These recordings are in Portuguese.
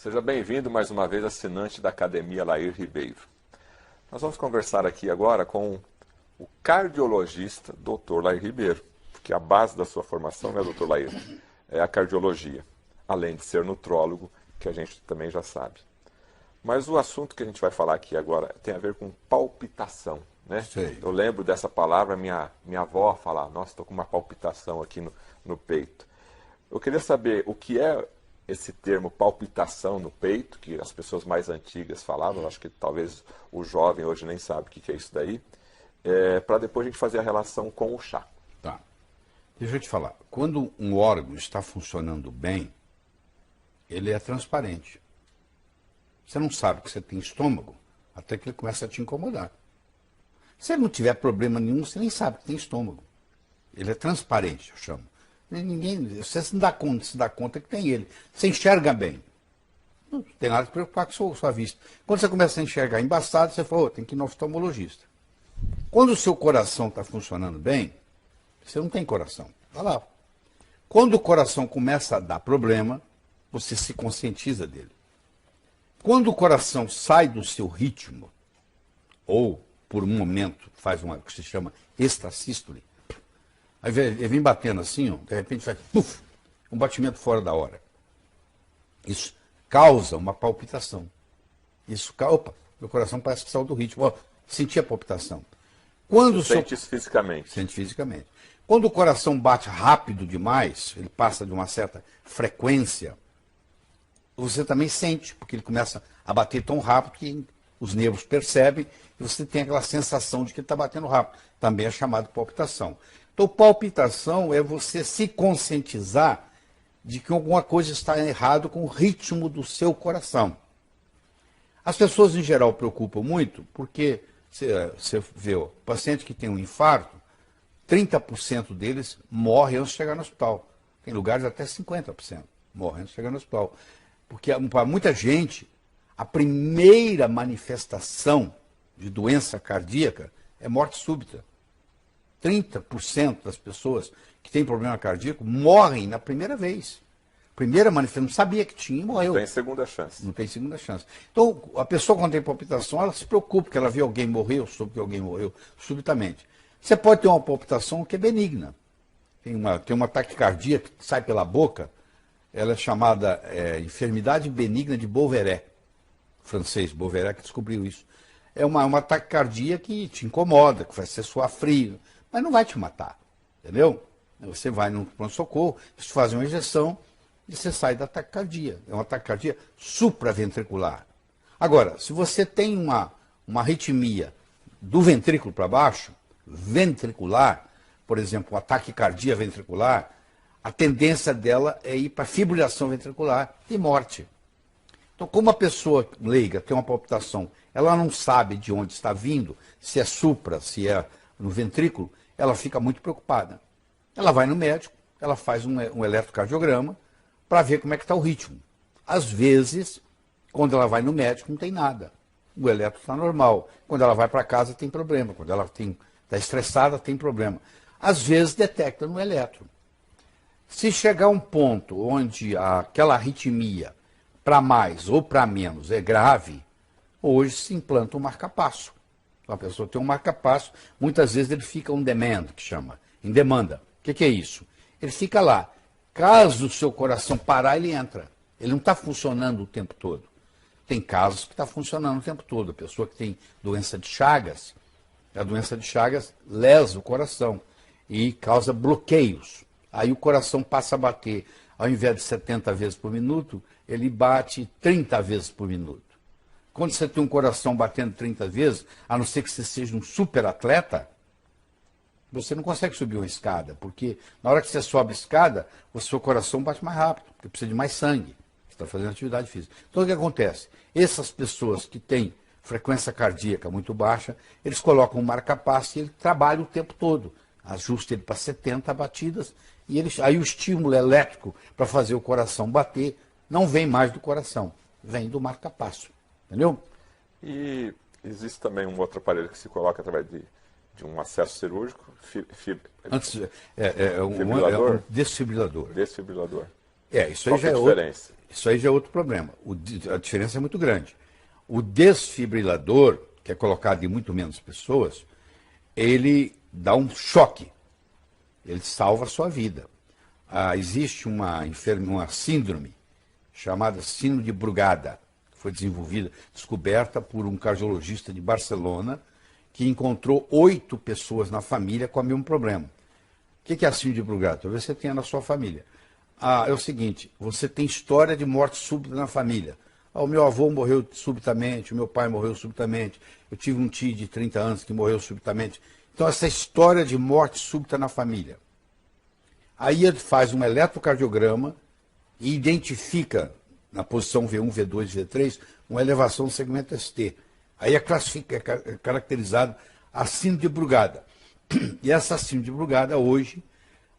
Seja bem-vindo mais uma vez, assinante da Academia Lair Ribeiro. Nós vamos conversar aqui agora com o cardiologista Dr. Lair Ribeiro, porque a base da sua formação, né, Dr. Lair, é a cardiologia, além de ser nutrólogo, que a gente também já sabe. Mas o assunto que a gente vai falar aqui agora tem a ver com palpitação, né? Sei. Eu lembro dessa palavra, minha avó falar, nossa, estou com uma palpitação aqui no peito. Eu queria saber o que é esse termo palpitação no peito, que as pessoas mais antigas falavam, acho que talvez o jovem hoje nem sabe o que é isso daí, para depois a gente fazer a relação com o chá. Tá. Deixa eu te falar. Quando um órgão está funcionando bem, ele é transparente. Você não sabe que você tem estômago até que ele começa a te incomodar. Se ele não tiver problema nenhum, você nem sabe que tem estômago. Ele é transparente, eu chamo. Você se dá conta que tem ele. Você enxerga bem. Não tem nada que preocupar com a sua vista. Quando você começa a enxergar embaçado, você fala, tem que ir no oftalmologista. Quando o seu coração está funcionando bem, você não tem coração. Vai lá. Quando o coração começa a dar problema, você se conscientiza dele. Quando o coração sai do seu ritmo, ou por um momento faz uma que se chama extrasístole, aí ele vem batendo assim, ó, de repente faz puf, um batimento fora da hora. Isso causa uma palpitação. Opa, meu coração parece que saiu do ritmo. Ó, senti a palpitação. Quando Sente isso fisicamente. Sente fisicamente. Quando o coração bate rápido demais, ele passa de uma certa frequência, você também sente, porque ele começa a bater tão rápido que os nervos percebem e você tem aquela sensação de que ele está batendo rápido. Também é chamado palpitação. Então, palpitação é você se conscientizar de que alguma coisa está errado com o ritmo do seu coração. As pessoas, em geral, preocupam muito porque você vê o paciente que tem um infarto, 30% deles morrem antes de chegar no hospital. Tem lugares até 50% morrem antes de chegar no hospital. Porque, para muita gente, a primeira manifestação de doença cardíaca é morte súbita. 30% das pessoas que têm problema cardíaco morrem na primeira vez. Primeira manifestação, não sabia que tinha e morreu. Não tem segunda chance. Não tem segunda chance. Então, a pessoa quando tem palpitação, ela se preocupa, porque ela vê alguém morrer, ou soube que alguém morreu subitamente. Você pode ter uma palpitação que é benigna. Tem uma taquicardia que sai pela boca, ela é chamada enfermidade benigna de Bovéret. O francês Bovéret que descobriu isso. É uma taquicardia que te incomoda, que vai ser suar frio, mas não vai te matar, entendeu? Você vai no pronto-socorro, eles te fazem uma injeção e você sai da taquicardia. É uma taquicardia supraventricular. Agora, se você tem uma arritmia do ventrículo para baixo, ventricular, por exemplo, uma taquicardia ventricular, a tendência dela é ir para fibrilação ventricular e morte. Então, como a pessoa leiga tem uma palpitação, ela não sabe de onde está vindo, se é supra, se é no ventrículo, ela fica muito preocupada. Ela vai no médico, ela faz um eletrocardiograma para ver como é que está o ritmo. Às vezes, quando ela vai no médico, não tem nada. O eletro está normal. Quando ela vai para casa, tem problema. Quando ela está estressada, tem problema. Às vezes, detecta no eletro. Se chegar a um ponto onde aquela arritmia, para mais ou para menos, é grave, hoje se implanta um marca-passo. A pessoa tem um marca-passo, muitas vezes ele fica on demand, que chama, em demanda. O que é isso? Ele fica lá. Caso o seu coração parar, ele entra. Ele não está funcionando o tempo todo. Tem casos que está funcionando o tempo todo. A pessoa que tem doença de Chagas, a doença de Chagas lesa o coração e causa bloqueios. Aí o coração passa a bater, ao invés de 70 vezes por minuto, ele bate 30 vezes por minuto. Quando você tem um coração batendo 30 vezes, a não ser que você seja um super atleta, você não consegue subir uma escada, porque na hora que você sobe a escada, o seu coração bate mais rápido, porque precisa de mais sangue. Você está fazendo atividade física. Então o que acontece? Essas pessoas que têm frequência cardíaca muito baixa, eles colocam um marca-passo e ele trabalha o tempo todo. Ajusta ele para 70 batidas, e aí o estímulo elétrico para fazer o coração bater não vem mais do coração, vem do marca-passo. Entendeu? E existe também um outro aparelho que se coloca através de um acesso cirúrgico, É um desfibrilador. desfibrilador. Isso aí Qual que já é a é outro. diferença? Isso aí já é outro problema. A diferença é muito grande. O desfibrilador, que é colocado em muito menos pessoas, ele dá um choque. Ele salva a sua vida. Existe uma síndrome chamada síndrome de Brugada, que foi descoberta por um cardiologista de Barcelona, que encontrou 8 pessoas na família com o mesmo problema. O que é a síndrome de Brugada? Talvez você tenha na sua família. É o seguinte, você tem história de morte súbita na família. O meu avô morreu subitamente, o meu pai morreu subitamente, eu tive um tio de 30 anos que morreu subitamente. Então, essa história de morte súbita na família. Aí ele faz um eletrocardiograma e identifica, na posição V1, V2, V3, uma elevação do segmento ST. Aí é caracterizado a síndrome de Brugada. E essa síndrome de Brugada, hoje,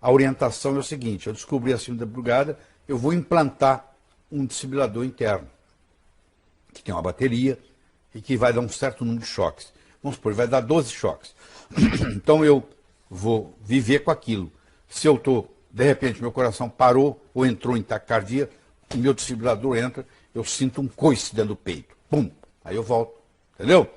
a orientação é o seguinte, eu descobri a síndrome de Brugada, eu vou implantar um desfibrilador interno, que tem uma bateria e que vai dar um certo número de choques. Vamos supor, vai dar 12 choques. Então eu vou viver com aquilo. Se eu estou, de repente, meu coração parou ou entrou em taquicardia, o meu desfibrilador entra, eu sinto um coice dentro do peito. Pum! Aí eu volto. Entendeu?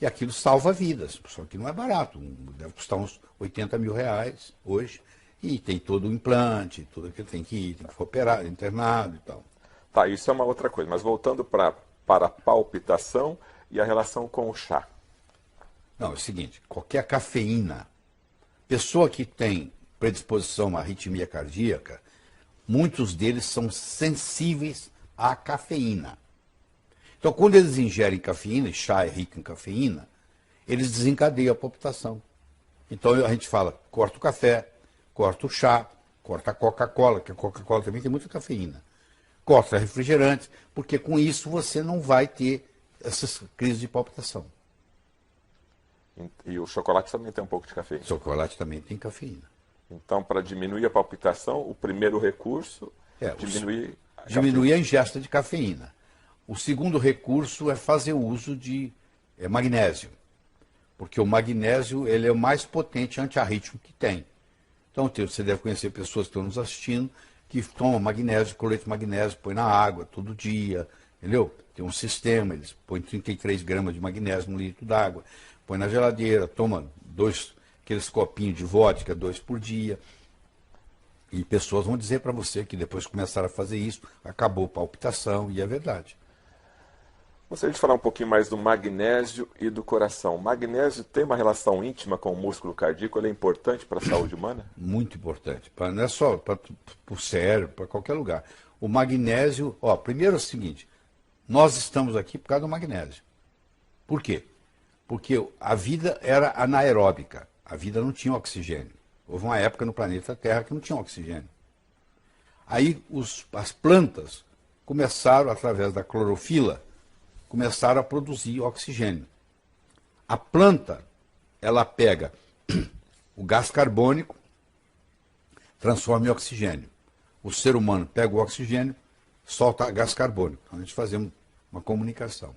E aquilo salva vidas. Só que não é barato. Deve custar uns 80 mil reais hoje. E tem todo o implante, tudo que tem que ir, tem que operar, internado e tal. Tá, isso é uma outra coisa. Mas voltando para a palpitação e a relação com o chá. Não, é o seguinte, qualquer cafeína, pessoa que tem predisposição à arritmia cardíaca, muitos deles são sensíveis à cafeína. Então, quando eles ingerem cafeína, e chá é rico em cafeína, eles desencadeiam a palpitação. Então, a gente fala, corta o café, corta o chá, corta a Coca-Cola, que a Coca-Cola também tem muita cafeína. Corta refrigerantes, porque com isso você não vai ter essas crises de palpitação. E o chocolate também tem um pouco de cafeína. O chocolate também tem cafeína. Então, para diminuir a palpitação, o primeiro recurso é diminuir a ingesta de cafeína. O segundo recurso é fazer uso de magnésio, porque o magnésio ele é o mais potente antiarrítmico que tem. Então, você deve conhecer pessoas que estão nos assistindo que tomam magnésio, cloreto de magnésio, põe na água todo dia, entendeu? Tem um sistema, eles põem 33 gramas de magnésio no litro d'água, põe na geladeira, toma aqueles copinhos de vodka, 2 por dia. E pessoas vão dizer para você que depois que começaram a fazer isso, acabou a palpitação, e é verdade. Gostaria de falar um pouquinho mais do magnésio e do coração. O magnésio tem uma relação íntima com o músculo cardíaco, ele é importante para a saúde humana? Muito importante, não é só para o cérebro, para qualquer lugar. O magnésio, primeiro é o seguinte, nós estamos aqui por causa do magnésio. Por quê? Porque a vida era anaeróbica, a vida não tinha oxigênio. Houve uma época no planeta Terra que não tinha oxigênio. Aí as plantas começaram, através da clorofila, começaram a produzir oxigênio. A planta, ela pega o gás carbônico, transforma em oxigênio. O ser humano pega o oxigênio, solta gás carbônico. Então a gente faz uma comunicação.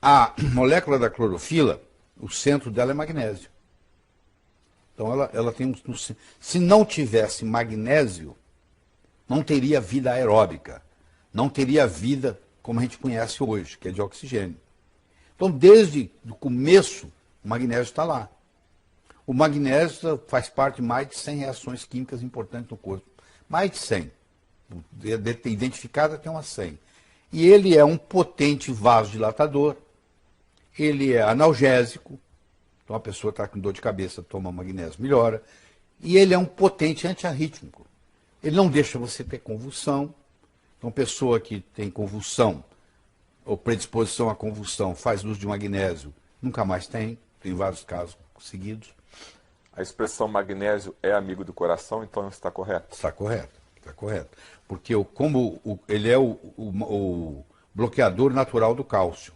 A molécula da clorofila, o centro dela é magnésio. Então ela tem se não tivesse magnésio, não teria vida aeróbica, não teria vida como a gente conhece hoje, que é de oxigênio. Então, desde o começo, o magnésio está lá. O magnésio faz parte de mais de 100 reações químicas importantes no corpo. Mais de 100. Identificada tem umas 100. E ele é um potente vasodilatador, ele é analgésico, então a pessoa está com dor de cabeça, toma magnésio, melhora. E ele é um potente antiarrítmico. Ele não deixa você ter convulsão. Então, pessoa que tem convulsão ou predisposição à convulsão faz uso de magnésio, nunca mais tem vários casos seguidos. A expressão magnésio é amigo do coração, então está correto? Está correto, está correto. Porque ele é o bloqueador natural do cálcio.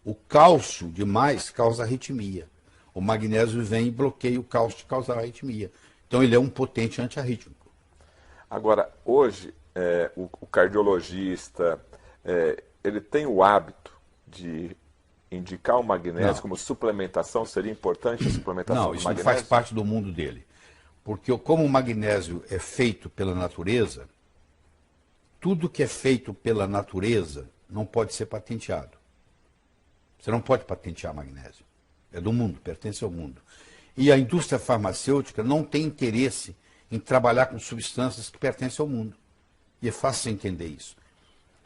O cálcio demais causa arritmia. O magnésio vem e bloqueia o cálcio de causar arritmia. Então ele é um potente antiarrítmico. Agora, hoje, o cardiologista, ele tem o hábito de indicar o magnésio como suplementação? Seria importante a suplementação do magnésio? Não, isso não faz parte do mundo dele. Porque como o magnésio é feito pela natureza, tudo que é feito pela natureza não pode ser patenteado. Você não pode patentear magnésio. É do mundo, pertence ao mundo. E a indústria farmacêutica não tem interesse em trabalhar com substâncias que pertencem ao mundo. E é fácil você entender isso.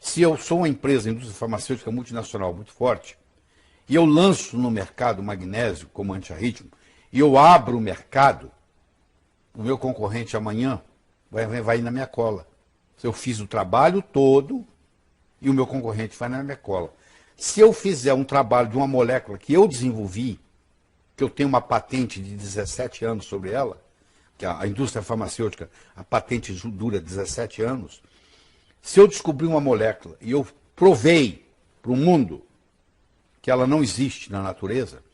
Se eu sou uma empresa, indústria farmacêutica multinacional muito forte, e eu lanço no mercado magnésio como antiarrítmico, e eu abro o mercado, o meu concorrente amanhã vai ir na minha cola. Eu fiz o trabalho todo e o meu concorrente vai na minha cola. Se eu fizer um trabalho de uma molécula que eu desenvolvi, que eu tenho uma patente de 17 anos sobre ela, que a indústria farmacêutica, a patente dura 17 anos, se eu descobrir uma molécula e eu provei para o mundo que ela não existe na natureza,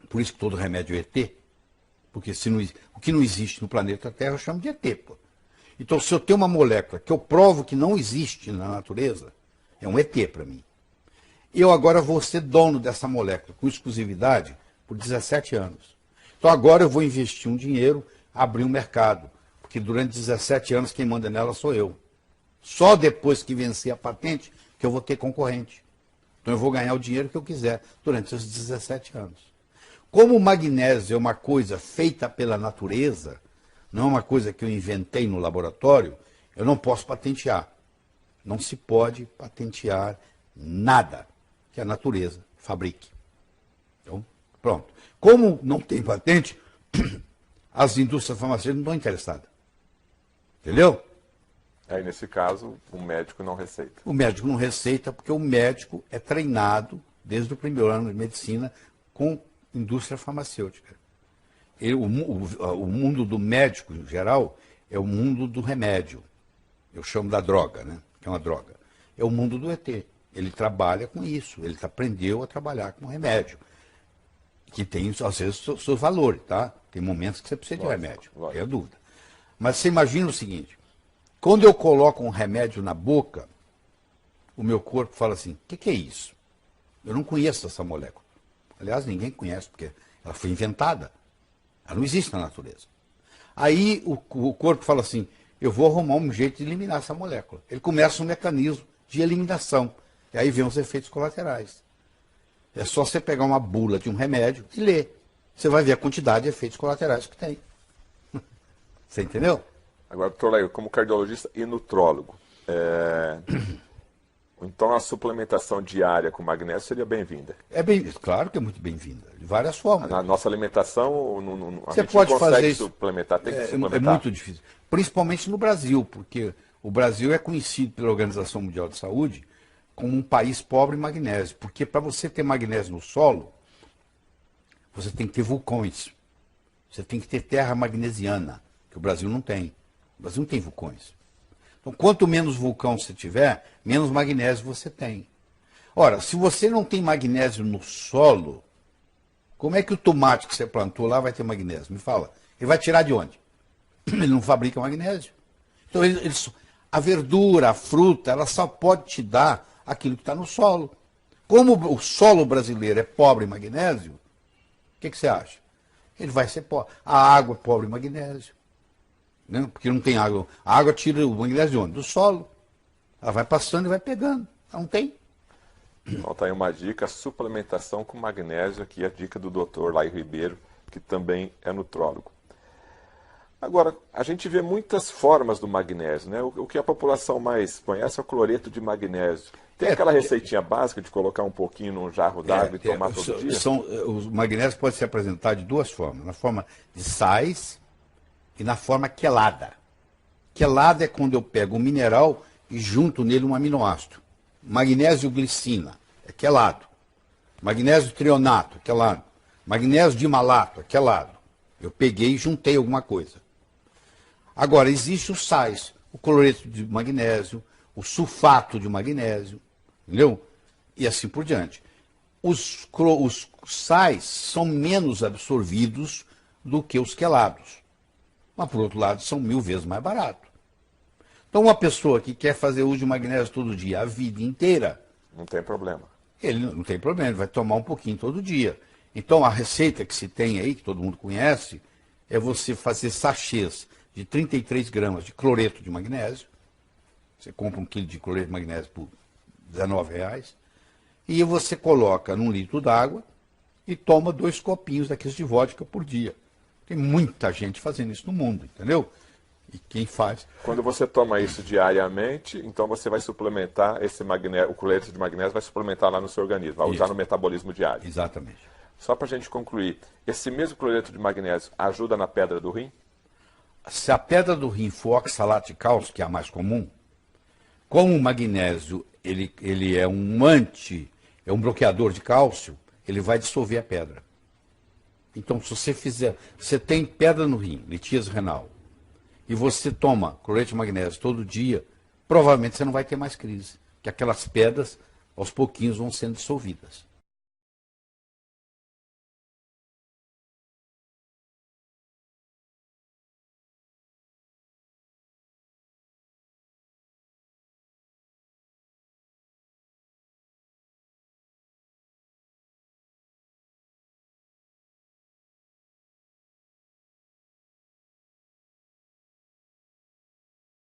por isso que todo remédio é ET, porque o que não existe no planeta Terra eu chamo de ET. Pô. Então, se eu tenho uma molécula que eu provo que não existe na natureza, é um ET para mim. Eu agora vou ser dono dessa molécula com exclusividade por 17 anos. Então, agora eu vou investir um dinheiro, abrir um mercado, porque durante 17 anos quem manda nela sou eu. Só depois que vencer a patente que eu vou ter concorrente. Então, eu vou ganhar o dinheiro que eu quiser durante esses 17 anos. Como o magnésio é uma coisa feita pela natureza, não é uma coisa que eu inventei no laboratório, eu não posso patentear. Não se pode patentear nada que a natureza fabrique. Então, pronto. Como não tem patente, as indústrias farmacêuticas não estão interessadas. Entendeu? Aí, nesse caso, o médico não receita. O médico não receita porque o médico é treinado, desde o primeiro ano de medicina, com indústria farmacêutica. O mundo do médico, em geral, é o mundo do remédio. Eu chamo da droga, né? Que é uma droga. É o mundo do ET. Ele trabalha com isso. Ele aprendeu a trabalhar com remédio. Que tem, às vezes, seus valores, tá? Tem momentos que você precisa de remédio. Não tem dúvida. Mas você imagina o seguinte. Quando eu coloco um remédio na boca, o meu corpo fala assim, o que é isso? Eu não conheço essa molécula. Aliás, ninguém conhece, porque ela foi inventada. Ela não existe na natureza. Aí o corpo fala assim, eu vou arrumar um jeito de eliminar essa molécula. Ele começa um mecanismo de eliminação. E aí vem os efeitos colaterais. É só você pegar uma bula de um remédio e ler. Você vai ver a quantidade de efeitos colaterais que tem. Você entendeu? Agora, doutor Lair, como cardiologista e nutrólogo, então a suplementação diária com magnésio seria bem-vinda? Claro que é muito bem-vinda, de várias formas. Na nossa alimentação, a Você gente pode não consegue fazer isso, suplementar, tem que suplementar. É muito difícil, principalmente no Brasil, porque o Brasil é conhecido pela Organização Mundial de Saúde como um país pobre em magnésio, porque para você ter magnésio no solo, você tem que ter vulcões, você tem que ter terra magnesiana, que o Brasil não tem. O Brasil não tem vulcões. Então, quanto menos vulcão você tiver, menos magnésio você tem. Ora, se você não tem magnésio no solo, como é que o tomate que você plantou lá vai ter magnésio? Me fala. Ele vai tirar de onde? Ele não fabrica magnésio. Então, a verdura, a fruta, ela só pode te dar aquilo que está no solo. Como o solo brasileiro é pobre em magnésio, o que você acha? Ele vai ser pobre. A água é pobre em magnésio. Né? Porque não tem água. A água tira o magnésio de onde? Do solo. Ela vai passando e vai pegando. Ela não tem. Então tá aí uma dica, suplementação com magnésio, aqui a dica do Dr. Lair Ribeiro, que também é nutrólogo. Agora, a gente vê muitas formas do magnésio, né? O que a população mais conhece é o cloreto de magnésio. Tem aquela receitinha básica de colocar um pouquinho num jarro d'água e tomar todo dia? Os magnésios podem se apresentar de duas formas. Na forma de sais e na forma quelada. Quelada é quando eu pego um mineral e junto nele um aminoácido. Magnésio glicina, é quelado. Magnésio trionato, quelado. Magnésio dimalato, quelado. Eu peguei e juntei alguma coisa. Agora, existem os sais, o cloreto de magnésio, o sulfato de magnésio, entendeu? E assim por diante. Os sais são menos absorvidos do que os quelados. Mas, por outro lado, são 1000 vezes mais baratos. Então, uma pessoa que quer fazer uso de magnésio todo dia, a vida inteira... Não tem problema. Ele não tem problema, ele vai tomar um pouquinho todo dia. Então, a receita que se tem aí, que todo mundo conhece, é você fazer sachês de 33 gramas de cloreto de magnésio, Você compra 1 quilo de cloreto de magnésio por R$19, e você coloca num litro d'água e toma 2 copinhos daqueles de vodka por dia. Tem muita gente fazendo isso no mundo, entendeu? E quem faz... Quando você toma isso diariamente, então você vai suplementar esse magnésio, o cloreto de magnésio vai suplementar lá no seu organismo, vai usar no metabolismo diário. Exatamente. Só para a gente concluir, esse mesmo cloreto de magnésio ajuda na pedra do rim? Se a pedra do rim for oxalato de cálcio, que é a mais comum, como o magnésio ele é um bloqueador de cálcio, ele vai dissolver a pedra. Então, se você tem pedra no rim, litíase renal, e você toma cloreto de magnésio todo dia, provavelmente você não vai ter mais crise, porque aquelas pedras, aos pouquinhos, vão sendo dissolvidas.